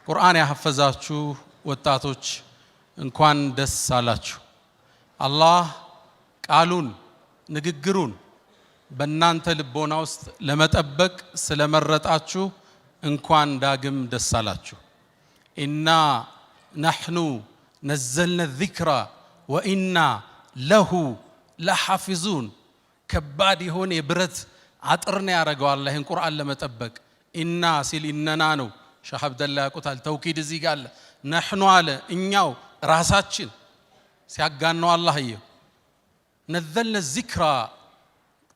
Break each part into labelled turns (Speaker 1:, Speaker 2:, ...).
Speaker 1: ቁርአን ያሐፈዛችሁ ወጣቶች እንኳን ደስ አላችሁ። አላህ ቃሉን ንግግሩን በእናንተ ልቦና ውስጥ ለመጠበቅ ስለመረጣችሁ እንኳን ዳግም ደስ አላችሁ። ኢና ነሕኑ ነዘልና الذክራ ወኢና ለሁ ለሐፊዙን። ከባድ የሆነ የብረት አጥርና ያረጋው አላህ ይህን ቁርአን ለመጠበቅ። ኢና ሲል ኢነና ነው። ሸህ አብደላ ያቁታል። ተውኪድ እዚህ ጋር አለ። ነሕኑ አለ እኛው ራሳችን ሲያጋነው አላህዬ ነዘልና الذክራ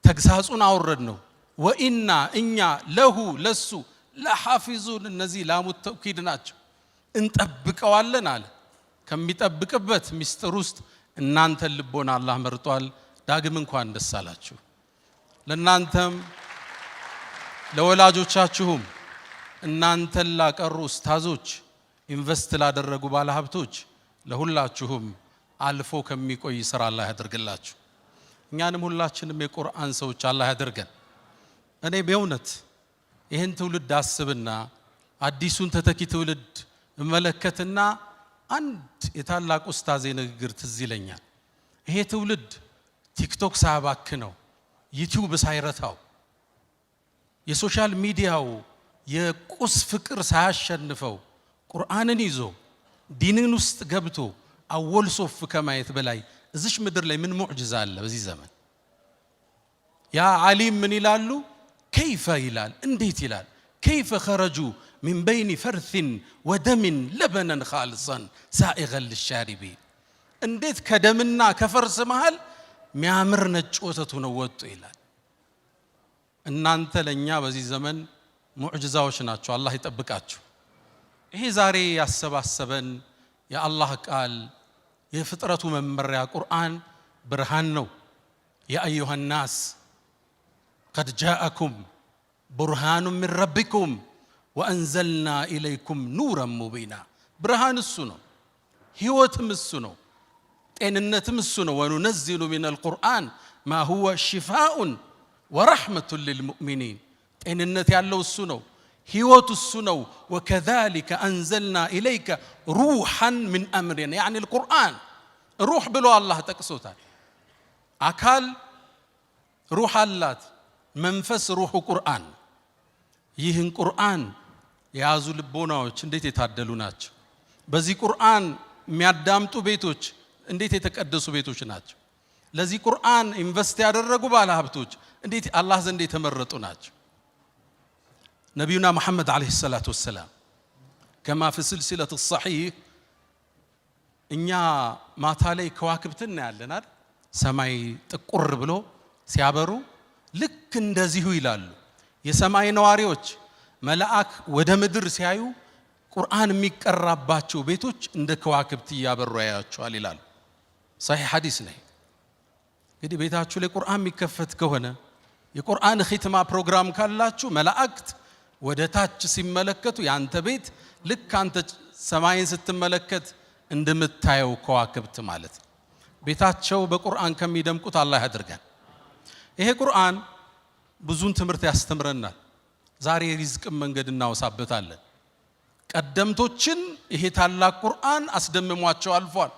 Speaker 1: ተግሳጹን አወረድ ነው። ወኢና እኛ ለሁ ለሱ ለሐፊዙን። እነዚህ ላሙት ተውኪድ ናቸው። እንጠብቀዋለን አለ። ከሚጠብቅበት ሚስጥር ውስጥ እናንተን ልቦና አላህ መርጧል። ዳግም እንኳን ደስ አላችሁ። ለእናንተም ለወላጆቻችሁም እናንተን ላቀሩ ኡስታዞች ኢንቨስት ላደረጉ ባለሀብቶች ለሁላችሁም አልፎ ከሚቆይ ስራ አላህ ያደርግላችሁ። እኛንም ሁላችንም የቁርአን ሰዎች አላህ ያደርገን። እኔ በእውነት ይህን ትውልድ አስብና አዲሱን ተተኪ ትውልድ እመለከትና አንድ የታላቅ ኡስታዝ ንግግር ትዝ ይለኛል። ይሄ ትውልድ ቲክቶክ ሳያባክነው፣ ዩቲዩብ ሳይረታው፣ የሶሻል ሚዲያው የቁስ ፍቅር ሳያሸንፈው ቁርአንን ይዞ ዲንን ውስጥ ገብቶ አወል ሶፍ ከማየት በላይ እዚሽ ምድር ላይ ምን ሙዕጅዛ አለ? በዚህ ዘመን ያ ዓሊም ምን ይላሉ? ከይፈ ይላል። እንዴት ይላል? ከይፈ ኸረጁ ሚን በይኒ ፈርሲን ወደምን ለበነን ኻልሰን ሳኢገን ልሻሪቢን። እንዴት ከደምና ከፈርስ መሃል ሚያምር ነጭ ወተቱ ነው ወጡ ይላል። እናንተ ለኛ በዚህ ዘመን ሙዕጅዛዎች ናቸው። አላህ ይጠብቃችሁ። ይሄ ዛሬ ያሰባሰበን የአላህ ቃል የፍጥረቱ መመሪያ ቁርአን ብርሃን ነው። ያ አዩሃ ናስ ቀድ ጃአኩም ቡርሃኑ ሚን ረቢኩም ወአንዘልና ኢለይኩም ኑረን ሙቢና። ብርሃን እሱ ነው፣ ህይወትም እሱ ነው፣ ጤንነትም እሱ ነው። ወኑነዚሉ ሚነል ቁርአን ማ ሁወ ሽፋኡን ወረሕመቱን ሊልሙእሚኒን። ጤንነት ያለው እሱ ነው፣ ህይወት እሱ ነው። ወከዛሊከ አንዘልና ኢለይከ ሩሐን ሚን አምሪና። ያኒ القرآن ሩህ ብሎ አላህ ጠቅሶታል። አካል ሩህ አላት፣ መንፈስ ሩህ ቁርአን። ይህን ቁርአን የያዙ ልቦናዎች እንዴት የታደሉ ናቸው! በዚህ ቁርአን የሚያዳምጡ ቤቶች እንዴት የተቀደሱ ቤቶች ናቸው! ለዚህ ቁርአን ኢንቨስት ያደረጉ ባለሀብቶች እንዴት አላህ ዘንድ የተመረጡ ናቸው! ነቢዩና መሐመድ ዓለይሂ ሰላቱ ወሰላም ከማ ፊ ሲልሲለት ሰሒህ እኛ ማታ ላይ ከዋክብትን እናያለን አይደል? ሰማይ ጥቁር ብሎ ሲያበሩ ልክ እንደዚሁ ይላሉ የሰማይ ነዋሪዎች መላእክ ወደ ምድር ሲያዩ ቁርአን የሚቀራባቸው ቤቶች እንደ ከዋክብት እያበሩ ያያቸዋል ይላሉ። ሰሒህ ሐዲስ ነው። እንግዲህ ቤታችሁ ላይ ቁርአን የሚከፈት ከሆነ የቁርአን ኺትማ ፕሮግራም ካላችሁ መላእክት ወደ ታች ሲመለከቱ ያንተ ቤት ልክ አንተ ሰማይን ስትመለከት እንደምታየው ከዋክብት ማለት ነው። ቤታቸው በቁርአን ከሚደምቁት አላህ ያድርገን። ይሄ ቁርአን ብዙን ትምህርት ያስተምረናል። ዛሬ ሪዝቅ መንገድ እናወሳበታለን። ቀደምቶችን ይሄ ታላቅ ቁርአን አስደምሟቸው አልፏል።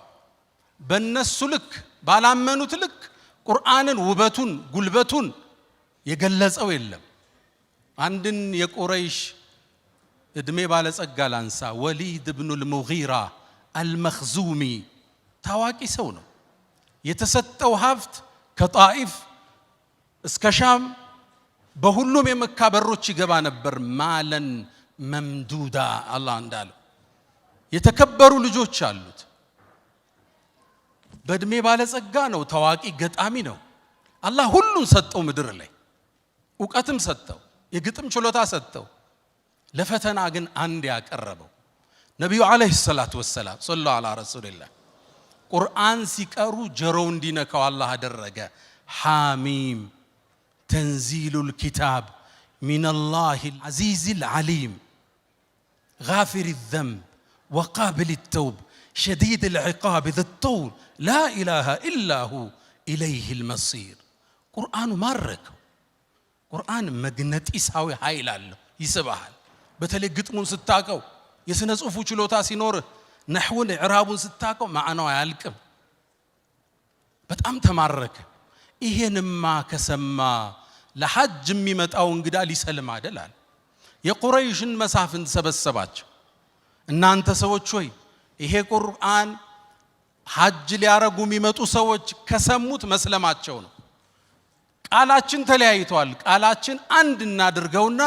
Speaker 1: በእነሱ ልክ ባላመኑት ልክ ቁርአንን ውበቱን ጉልበቱን የገለጸው የለም። አንድን የቁረይሽ እድሜ ባለጸጋ ላንሳ። ወሊድ ኢብኑ አልሙጊራ አልመኽዙሚ ታዋቂ ሰው ነው። የተሰጠው ሀብት ከጣኢፍ እስከ ሻም በሁሉም የመካ በሮች ይገባ ነበር። ማለን መምዱዳ አላህ እንዳለው የተከበሩ ልጆች አሉት። በእድሜ ባለጸጋ ነው። ታዋቂ ገጣሚ ነው። አላህ ሁሉን ሰጠው። ምድር ላይ ዕውቀትም ሰጠው፣ የግጥም ችሎታ ሰጠው። ለፈተና ግን አንድ ያቀረበው ነቢዩ ዓለይሂ ሰላቱ ወሰላም ሰለላሁ ዐላ ረሱሊላህ ቁርአን ሲቀሩ ጀሮው እንዲነካው አላህ አደረገ። ሐሚም ተንዚሉል ኪታብ ሚነላሂል ዐዚዚል ዐሊም ጋፊሪ ዘንብ ወቃቢሊ ተውብ ሸዲድል ዒቃብ ዘጠውል ላ ኢላሃ ኢላሁ ኢለይሂል መሲር። ቁርአኑ ማረከው። ቁርአን መግነጢሳዊ ኃይል አለው፣ ይስብሃል። በተለይ ግጥሙን ስታቀው የስነ ጽሁፉ ችሎታ ሲኖር ነህውን ኢዕራቡን ስታቀው ማዕናው አያልቅም በጣም ተማረከ ይሄንማ ከሰማ ለሐጅ የሚመጣው እንግዳ ሊሰልም አይደል የቁረይሽን መሳፍንት ሰበሰባቸው እናንተ ሰዎች ሆይ ይሄ ቁርአን ሐጅ ሊያረጉ የሚመጡ ሰዎች ከሰሙት መስለማቸው ነው ቃላችን ተለያይቷል ቃላችን አንድ እናድርገውና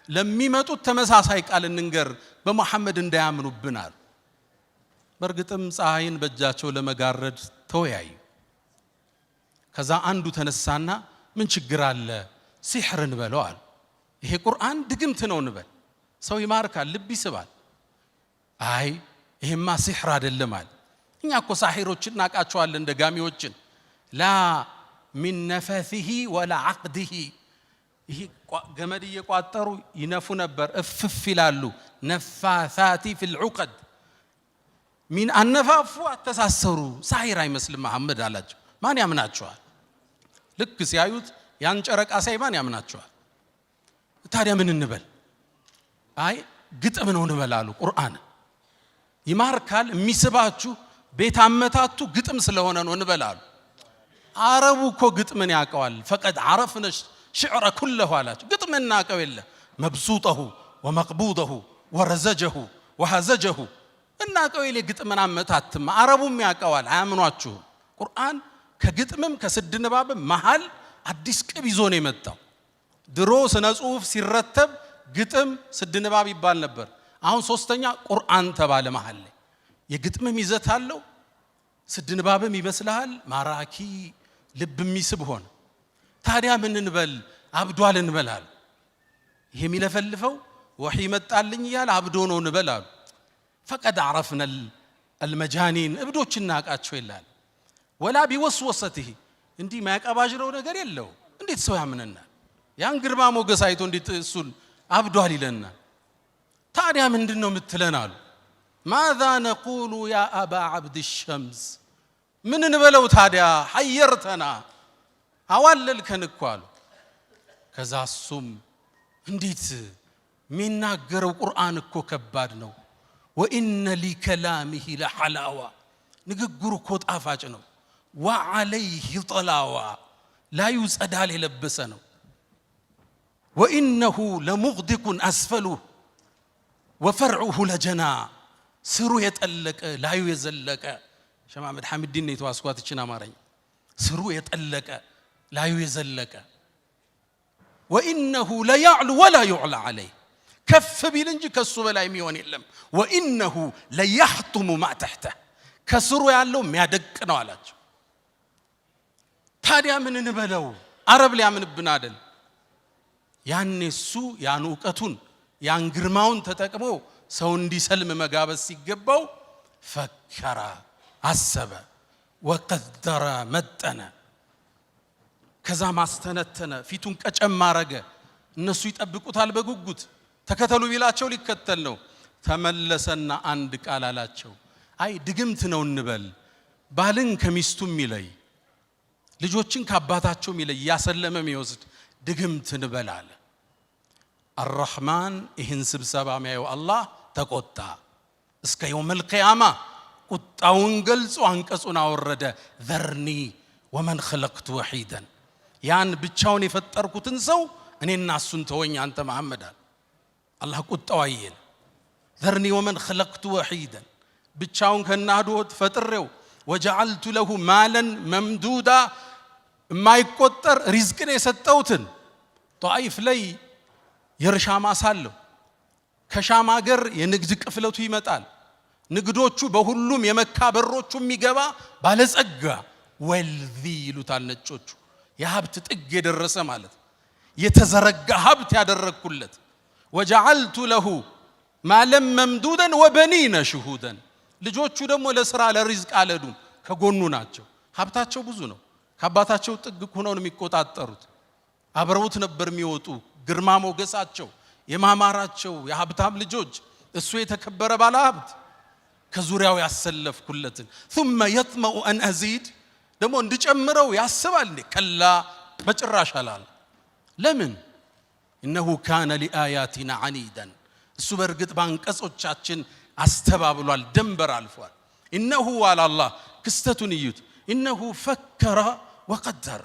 Speaker 1: ለሚመጡት ተመሳሳይ ቃል እንንገር በመሐመድ እንዳያምኑብናል በርግጥም ፀሐይን በእጃቸው ለመጋረድ ተወያዩ ከዛ አንዱ ተነሳና ምን ችግር አለ ሲህርን በለዋል ይሄ ቁርአን ድግምት ነው እንበል ሰው ይማርካል ልብ ይስባል አይ ይሄማ ሲህር አይደለም አለ እኛ እኮ ሳሂሮችን ናቃቸዋለን ደጋሚዎችን ላ من نفثه ولا عقده ይሄ ገመድ እየቋጠሩ ይነፉ ነበር እፍፍ ይላሉ ነፋሳቲ في العقد من አነፋፉ አተሳሰሩ ሳሂር አይመስልም መሐመድ አላቸው ማን ያምናቸዋል ልክ ሲያዩት ያን ጨረቃ ሳይማን ያምናቸዋል ታዲያ ምን እንበል አይ ግጥም ነው እንበላሉ ቁርአን ይማርካል የሚስባችሁ ቤት አመታቱ ግጥም ስለሆነ ነው እንበላሉ አረቡ እኮ ግጥምን ያቀዋል فقد عرفنا الشعر كله አላቸው ግጥምን ናቀው የለ مبسوطه ومقبوضه ورزجه وهزجه እናቀው የለ ግጥምን አመታትም አረቡም ያቀዋል አያምኗችሁ ቁርአን ከግጥምም ከስድ ንባብም መሃል አዲስ ቅብ ይዞ ነው የመጣው ድሮ ስነ ጽሁፍ ሲረተብ ግጥም ስድ ንባብ ይባል ነበር አሁን ሶስተኛ ቁርአን ተባለ መሃል ላይ የግጥምም ይዘት አለው ስድ ንባብም ይበስላል ማራኪ ልብ የሚስብ ሆነ ታዲያ ምን እንበል አብዷል እንበላል ይሄ የሚለፈልፈው ወህይ መጣልኝ ይያል አብዶ ነው እንበላል فقد عرفنا المجانين እብዶችን ናቃቸው ይላል ወላ ቢወስወሰته እንዲህ ማያቀባጅረው ነገር የለው እንዴት ሰው ያምነናል ያን ግርማ ሞገስ አይቶ እንዴት እሱን አብዷል ይለናል ታዲያ ምንድነው ምትለናሉ ماذا نقول يا ابا عبد الشمس من እንበለው ታዲያ حيرتنا አዋለልከን እኮ አሉ ከዛሱም እንዴት ሚናገረው ቁርአን እኮ ከባድ ነው وان لكلامه لحلاوه ንግግሩ እኮ ጣፋጭ ነው وعليه طلاوه لا يصدال የለበሰ ነው وانه لمغدق اسفله وفرعه لجنا ስሩ የጠለቀ ላዩ የዘለቀ ሸማመድ ሐሚድን ነው የተዋስኳት እቺና ማረኝ ስሩ የጠለቀ ላዩ የዘለቀ وانه لا يعلو ولا يعلى عليه ከፍ ቢል እንጂ ከሱ በላይ የሚሆን የለም وانه لا يحطم ما تحته ከስሩ ያለው የሚያደቅ ነው አላቸው ታዲያ ምን እንበለው አረብ ሊያምንብን አይደል ያንሱ ያን ዕውቀቱን ያን ግርማውን ተጠቅሞ ሰው እንዲሰልም መጋበዝ ሲገባው ፈከራ አሰበ ወቀደረ መጠነ ከዛ ማስተነተነ ፊቱን ቀጨም ማረገ እነሱ ይጠብቁታል በጉጉት ተከተሉ ቢላቸው ሊከተል ነው ተመለሰና አንድ ቃል አላቸው አይ ድግምት ነው እንበል ባልን ከሚስቱም ይለይ ልጆችን ከአባታቸውም ይለይ ያሰለመም ይወስድ ድግምት እንበል አለ الرحمن ይህን ስብሰባ የሚያየው አላህ ተቆጣ እስከ يوم القيامه ቁጣውን ገልጾ አንቀጹን አወረደ ذرني ومن خلقت وحيدا ያን ብቻውን የፈጠርኩትን ሰው እኔና እሱን ተወኝ አንተ መሐመድ አላህ ቁጣው አይል ذرني ومن خلقت وحيدا ብቻውን ከናዶት ፈጥሬው وجعلت له مالا ممدودا የማይቆጠር ሪዝቅን የሰጠውትን ጧይፍ ላይ የርሻ ማሳለው ከሻም ሀገር የንግድ ቅፍለቱ ይመጣል ንግዶቹ በሁሉም የመካ በሮቹ የሚገባ ባለጸጋ ወልዚ ይሉታል ነጮቹ የሀብት ጥግ የደረሰ ማለት የተዘረጋ ሀብት ያደረኩለት وجعلت له مالا ممدودا وبنين شهودا ልጆቹ ደግሞ ለስራ ለሪዝቅ አለዱም ከጎኑ ናቸው ሀብታቸው ብዙ ነው ከአባታቸው ጥግ ሆነው የሚቆጣጠሩት አብረውት ነበር የሚወጡ ግርማ ሞገሳቸው የማማራቸው የሀብታም ልጆች እሱ የተከበረ ባለ ሀብት ከዙሪያው ያሰለፍኩለትን ثم يطمع ان ازيد ደግሞ እንድጨምረው ያስባል እንዴ ከላ በጭራሽ አላል ለምን انه كان لاياتنا عنيدا እሱ በርግጥ ባንቀጾቻችን አስተባብሏል ደንበር አልፏል ኢነሁ ወላላህ ክስተቱን እዩት ኢነሁ ፈከረ ወቀደር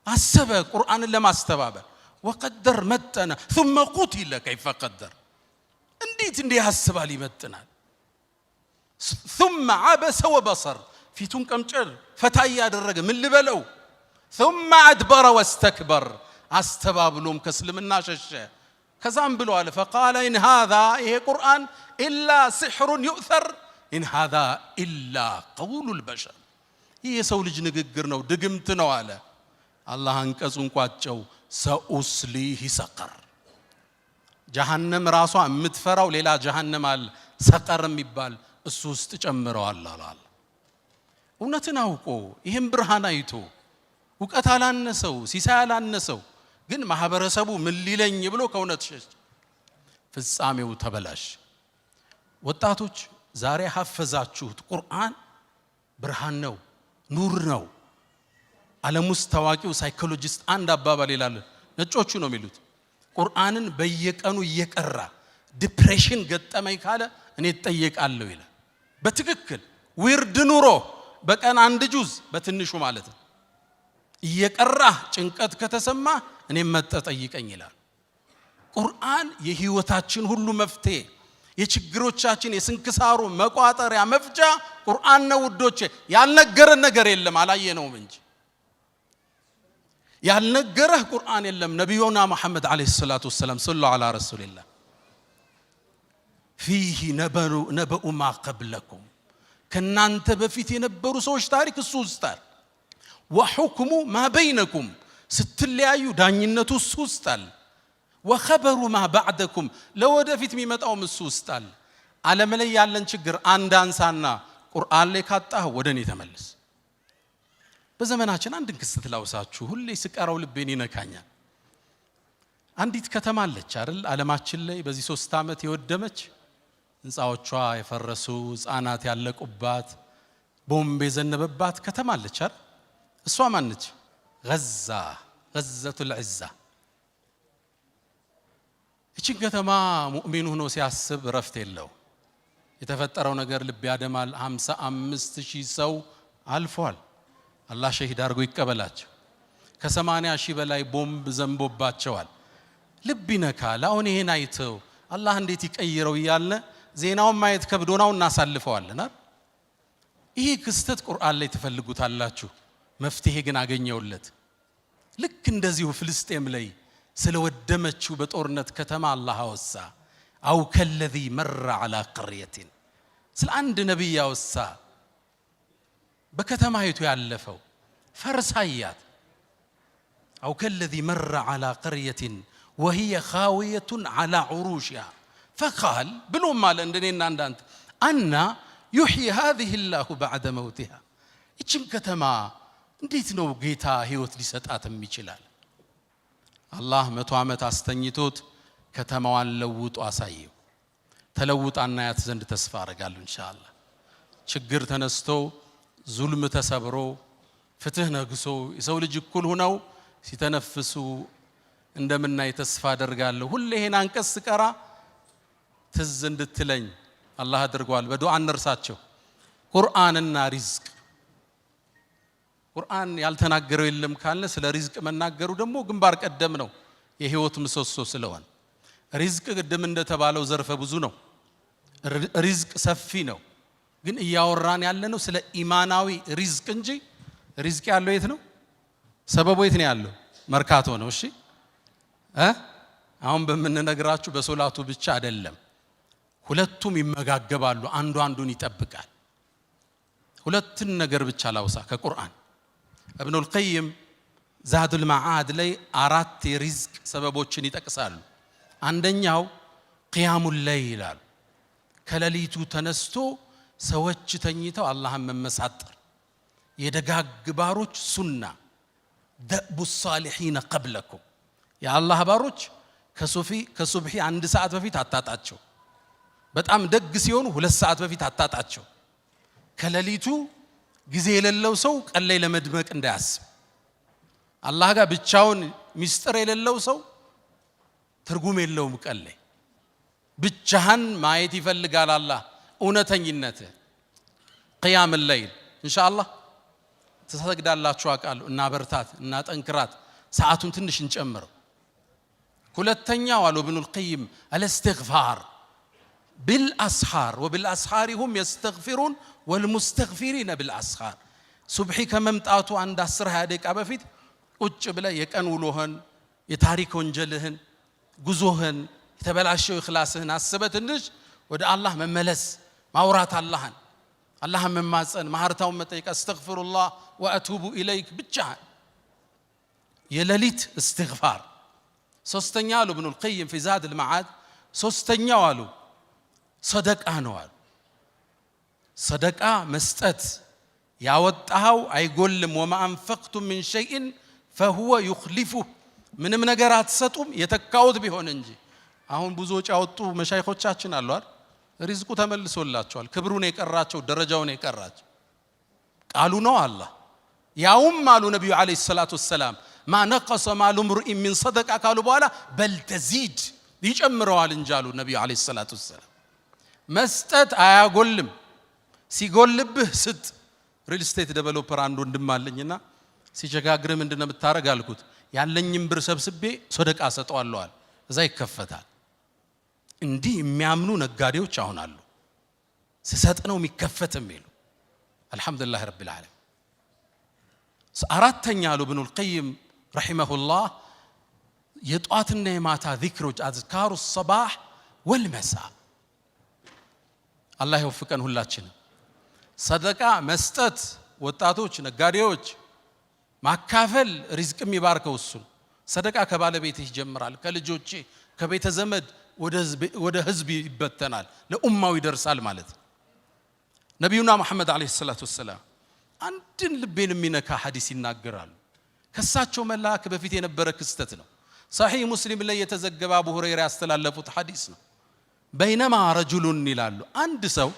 Speaker 1: አሰበ ቁርአንን ለማስተባበር ወቀደር መጠነ ثم قتل كيف قدر እንዴት ያስባል ይመጥናል ثم عبس وبصر ፊቱን ቀምጨር ፈታ ያደረገ ምን ልበለው ثم ادبر واستكبر አስተባብሎም ከእስልምና ሸሸ ከዛም ብሏል فقال ان هذا ይሄ ቁርአን الا سحر يؤثر ان هذا الا قول البشر ይሄ የሰው ልጅ ንግግር ነው ድግምት ነው አለ አላህ አንቀጹን ቋጨው ሰኡስሊህ ሰቀር ጀሃነም ራሷ የምትፈራው ሌላ ጀሃነም አለ ሰቀር የሚባል እሱ ውስጥ ጨምረዋል አላል እውነትን አውቆ ይሄን ብርሃን አይቶ ወቀት አላነሰው ሲሳይ አላነሰው ግን ማህበረሰቡ ምን ሊለኝ ብሎ ከእውነት ሸሽ ፍጻሜው ተበላሽ ወጣቶች ዛሬ ሐፈዛችሁት ቁርአን ብርሃን ነው ኑር ነው ዓለም ውስጥ ታዋቂው ሳይኮሎጂስት አንድ አባባል ይላል ነጮቹ ነው የሚሉት ቁርአንን በየቀኑ እየቀራ ዲፕሬሽን ገጠመኝ ካለ እኔ ተጠየቃለሁ ይላል በትክክል ዊርድ ኑሮ በቀን አንድ ጁዝ በትንሹ ማለት ነው እየቀራ ጭንቀት ከተሰማ እኔ መጠጠይቀኝ ይላል ቁርአን የህይወታችን ሁሉ መፍትሄ የችግሮቻችን የስንክሳሩ መቋጠሪያ መፍጃ ቁርአን ነው ውዶቼ ያልነገረን ነገር የለም አላየነውም እንጂ ያልነገረህ ቁርአን የለም ነብዩና መሐመድ አለይሂ ሰላቱ ወሰለም ሰለላሁ ዐላ ረሱሊላህ فيه نبأ ما قبلكم ከናንተ በፊት የነበሩ ሰዎች ታሪክ እሱ ውስጣል وحكم ما بينكم ስትለያዩ ዳኝነቱ እሱ ውስጣል وخبر ما بعدكم ለወደፊት የሚመጣው እሱ ውስጣል ዓለም ላይ ያለን ችግር አንድ አንሳና ቁርአን ላይ ካጣህ ወደኔ ተመለስ በዘመናችን አንድ ክስተት ላውሳችሁ ሁሌ ስቀራው ልቤን ይነካኛል አንዲት ከተማ አለች አይደል ዓለማችን ላይ በዚህ 3 ዓመት የወደመች ህንጻዎቿ የፈረሱ ህፃናት ያለቁባት ቦምብ የዘነበባት ከተማ አለች አይደል እሷ ማነች غزة العزة እቺ ከተማ ሙእሚን ሆኖ ሲያስብ ረፍት የለው የተፈጠረው ነገር ልብ ያደማል 55000 ሰው አልፏል አላህ ሸሂድ አድርጎ ይቀበላቸው ከ80,000 በላይ ቦምብ ዘንቦባቸዋል ልብ ይነካል አሁን ይሄን አይተው አላህ እንዴት ይቀይረው ይያልነ ዜናውን ማየት ከብዶናው እናሳልፈዋልና ይሄ ክስተት ቁርአን ላይ ተፈልጉታላችሁ መፍትሄ ግን አገኘውለት ልክ እንደዚሁ ፍልስጤም ላይ ስለወደመችው በጦርነት ከተማ አላህ አወሳ አው ከለዚ መረ على قريه ስለ አንድ ነብይ አወሳ በከተማይቱ ያለፈው ፈርሳያት አው ከለዚ መረ على قريه وهي خاويه على عروشها فقال ብሎ ማለ እንደኔና እንዳንተ አና يحيي هذه الله بعد موتها እቺም ከተማ እንዴት ነው ጌታ ህይወት ሊሰጣትም ይችላል አላህ 100 ዓመት አስተኝቶት ከተማዋን ለውጦ አሳየው ተለውጣና ያት ዘንድ ተስፋ አረጋለሁ ኢንሻአላህ ችግር ተነስቶ ዙልም ተሰብሮ ፍትህ ነግሶ የሰው ልጅ እኩል ሆነው ሲተነፍሱ እንደምናይ ተስፋ አደርጋለሁ ሁሌ ይሄን አንቀስ ቀራ ትዝ እንድትለኝ አላህ አድርጓል በዱዓ እንርሳቸው ቁርአንና ሪዝቅ ቁርአን ያልተናገረው የለም ካለ ስለ ሪዝቅ መናገሩ ደግሞ ግንባር ቀደም ነው የህይወት ምሰሶ ስለሆነ ሪዝቅ ቅድም እንደተባለው ዘርፈ ብዙ ነው ሪዝቅ ሰፊ ነው ግን እያወራን ያለነው ስለ ኢማናዊ ሪዝቅ እንጂ ሪዝቅ ያለው የት ነው ሰበቡ የት ነው ያለው መርካቶ ነው እሺ አሁን በመነግራችሁ በሶላቱ ብቻ አይደለም ሁለቱም ይመጋገባሉ አንዱ አንዱን ይጠብቃል ሁለቱን ነገር ብቻ ላውሳ ከቁርአን ابن القيم زاد المعاد ላይ 4 የሪዝቅ ሰበቦችን ይጠቅሳሉ አንደኛው قيام الليل ይላል ከሌሊቱ ተነስቶ ሰዎች ተኝተው አላህን መመሳጠር የደጋግ ባሮች ሱና دأب الصالحين قبلكم ያ አላህ ባሮች ከሱብሂ 1 ሰዓት በፊት አታጣቸው በጣም ደግ ሲሆኑ 2 ሰዓት በፊት አታጣቸው ከሌሊቱ ጊዜ የሌለው ሰው ቀን ላይ ለመድመቅ እንዳያስብ አላህ ጋር ብቻውን ሚስጥር የሌለው ሰው ትርጉም የለውም ቀን ላይ ብቻህን ማየት ይፈልጋል አላህ እውነተኝነት قيام الليل ኢንሻአላህ ተሰግዳላችሁ አቃለሁ እና በርታት እና ጠንክራት ሰዓቱን ትንሽ እንጨምር ሁለተኛው አሉ ኢብኑ القيم الاستغفار بالاسحار وبالاسحار هم يستغفرون والمستغفرين بالاسحار ሱብሒ ከመምጣቱ አንድ 10 ደቂቃ በፊት ቁጭ ብለ የቀን ውሎህን የታሪክ ወንጀልህን ጉዞህን የተበላሸው ኢኽላስህን አስበህ ትንሽ ወደ አላህ መመለስ ማውራት አላህን መማፀን ማህርታውን መጠየቅ አስተግፊሩላህ ወአቱቡ ኢለይክ ብቻ የሌሊት እስትግፋር ሶስተኛ አሉ ኢብኑ القيم في زاد المعاد ሶስተኛው አሉ ሰደቃ ነው አሉ ሰደቃ መስጠት ያወጣው አይጎልም وما انفقتم من شيء فهو يخلفه ምንም ነገር አትሰጡም የተካውት ቢሆን እንጂ አሁን ብዙዎች ያወጡ መሻይኾቻችን አሉ አይደል ሪዝቁ ተመልሶላቸዋል ክብሩን የቀራቸው ደረጃውን የቀራቸው ቃሉ ነው አላህ ያውም አሉ ነብዩ አለይሂ ሰላቱ ወሰለም ما نقص مال امرئ من صدقه قالوا በኋላ بل تزيد ይጨምረዋል እንጂ አሉ ነብዩ አለይሂ ሰላቱ ወሰለም መስጠት አያጎልም ሲጎልብህ ስጥ ሪል ስቴት ዴቨሎፐር አንድ ወንድም አለኝና ሲቸጋግር ምንድነው የምታረግ አልኩት ያለኝም ብር ሰብስቤ ሰደቃ ሰጠዋለሁ አለ እዛ ይከፈታል እንዲህ የሚያምኑ ነጋዴዎች አሁን አሉ ሲሰጥ ነው የሚከፈት የሚሉ አልহামዱሊላህ ረቢል ዓለሚን አራተኛ አሉ ኢብኑ القيم رحمه الله የጧትና የማታ ዚክሮች አዝካሩ الصباح والمساء አላህ ይወፍቀን ሁላችን ሰደቃ መስጠት ወጣቶች ነጋዴዎች ማካፈል ሪዝቅ የሚባርከው እሱ ሰደቃ ከባለቤትህ ይጀምራል ከልጆች ከቤተ ዘመድ ወደ ህዝብ ይበተናል ለኡማው ይደርሳል ማለት ነብዩና መሐመድ አለይሂ ሰላቱ ወሰለም አንድን ልቤን የሚነካ ሐዲስ ይናገራሉ ከሳቸው መላክ በፊት የነበረ ክስተት ነው صحيح ሙስሊም ላይ የተዘገበ አቡ ሁረይራ ያስተላለፉት ሐዲስ ነው በይነማ ረጁሉን ይላሉ አንድ ሰው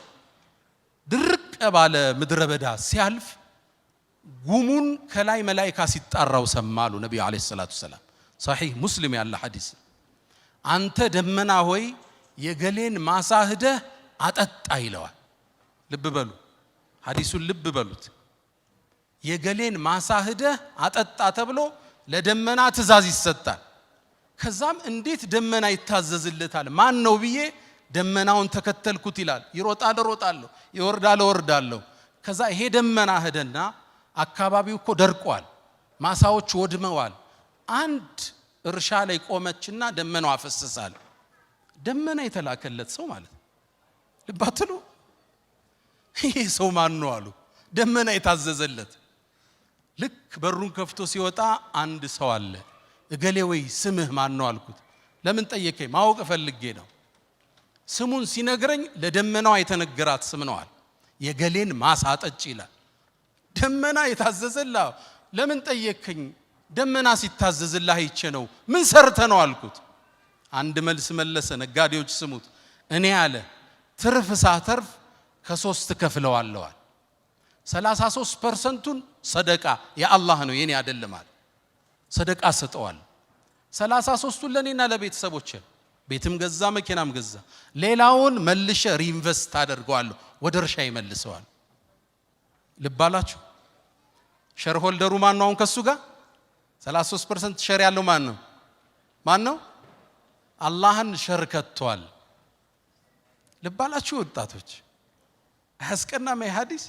Speaker 1: ድርቅ ባለ ምድረ በዳ ሲያልፍ ጉሙን ከላይ መላእክት ሲጣራው ሰማሉ ነብዩ አለይሂ ሰላቱ ወሰለም صحيح ሙስሊም ያለ ሐዲስ አንተ ደመና ሆይ የገሌን ማሳህደ አጠጣ ይለዋል ልብ በሉ ሐዲሱን ልብ በሉት የገሌን ማሳህደ አጠጣ ተብሎ ለደመና ትእዛዝ ይሰጣል ከዛም እንዴት ደመና ይታዘዝለታል ማን ነው ብዬ ደመናውን ተከተልኩት ይላል ይሮጣለሁ ይወርዳለሁ ከዛ ይሄ ደመና ሄደና አካባቢው እኮ ደርቋል ማሳዎች ወድመዋል አንድ እርሻ ላይ ቆመችና ደመናው አፈሰሳል ደመና የተላከለት ሰው ማለት ልባትሉ ይሄ ሰው ማን ነው አሉ ደመና የታዘዘለት ልክ በሩን ከፍቶ ሲወጣ አንድ ሰው አለ እገሌ ወይ ስምህ ማን ነው አልኩት ለምን ጠየቀኝ ማወቅ ፈልጌ ነው ስሙን ሲነግረኝ ለደመናው የተነገራት ስም ነው አለ የገሌን ማሳጠጭ ይላል ደመና የታዘዘላ ለምን ጠየቀኝ ደመና ሲታዘዝልህ አይቼ ነው ምን ሰርተ ነው አልኩት አንድ መልስ መለሰ ነጋዴዎች ስሙት እኔ አለ ትርፍ ሳተርፍ ከ3 ከፍለዋለሁ 33%ን ሰደቃ የአላህ ነው የኔ አይደለም አለ ሰደቃ ሰጠዋል 33ቱን ለኔና ለቤተሰቦቼ ቤትም ገዛ መኪናም ገዛ ሌላውን መልሼ ሪኢንቨስት አደርገዋለሁ ወደ እርሻ ይመልሰዋል ልባላችሁ ሼር ሆልደሩ ማን ነው ከሱ ጋር 33% ሼር ያለው ማን ነው አላህን ሼር ከቷል ልባላችሁ ወጣቶች አስቀናም ሐዲስ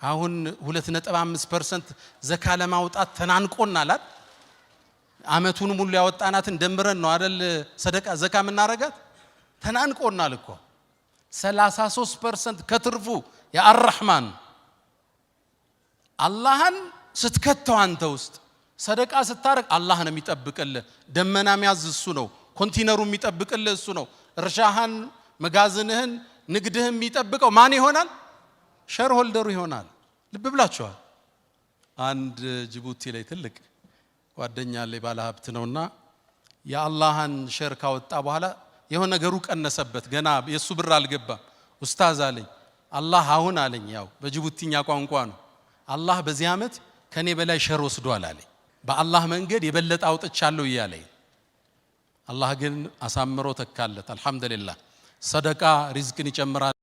Speaker 1: አሁን 2.5% ዘካ ለማውጣት ተናንቆናል አመቱን ሙሉ ያወጣናትን ደምረን ነው አይደል ሰደቃ ዘካ ምናረጋት ተናንቆናል እኮ 33% ከትርፉ ያ አርህማን አላህን ስትከተው አንተ ውስጥ ሰደቃ ስታረግ አላህ ነው የሚጠብቅልህ ደመና የሚያዝ እሱ ነው ኮንቲነሩ የሚጠብቅልህ እሱ ነው እርሻህን መጋዝንህን ንግድህን የሚጠብቀው ማን ይሆናል ሼር ሆልደሩ ይሆናል ልብ ብላችኋል አንድ ጅቡቲ ላይ ትልቅ ጓደኛ ላይ ባለ ሀብት ነውና የአላህን ሼር ካወጣ በኋላ የሆነ ነገሩ ቀነሰበት ገና የሱ ብር አልገባም ኡስታዝ አለኝ አላህ አሁን አለኝ ያው በጅቡቲኛ ቋንቋ ነው አላህ በዚህ አመት ከኔ በላይ ሼር ወስዷል አለኝ በአላህ መንገድ የበለጠ አውጥቻለሁ ይያለኝ አላህ ግን አሳምሮ ተካለት። አልহামዱሊላህ። ሰደቃ ሪዝቅን ይጨምራል።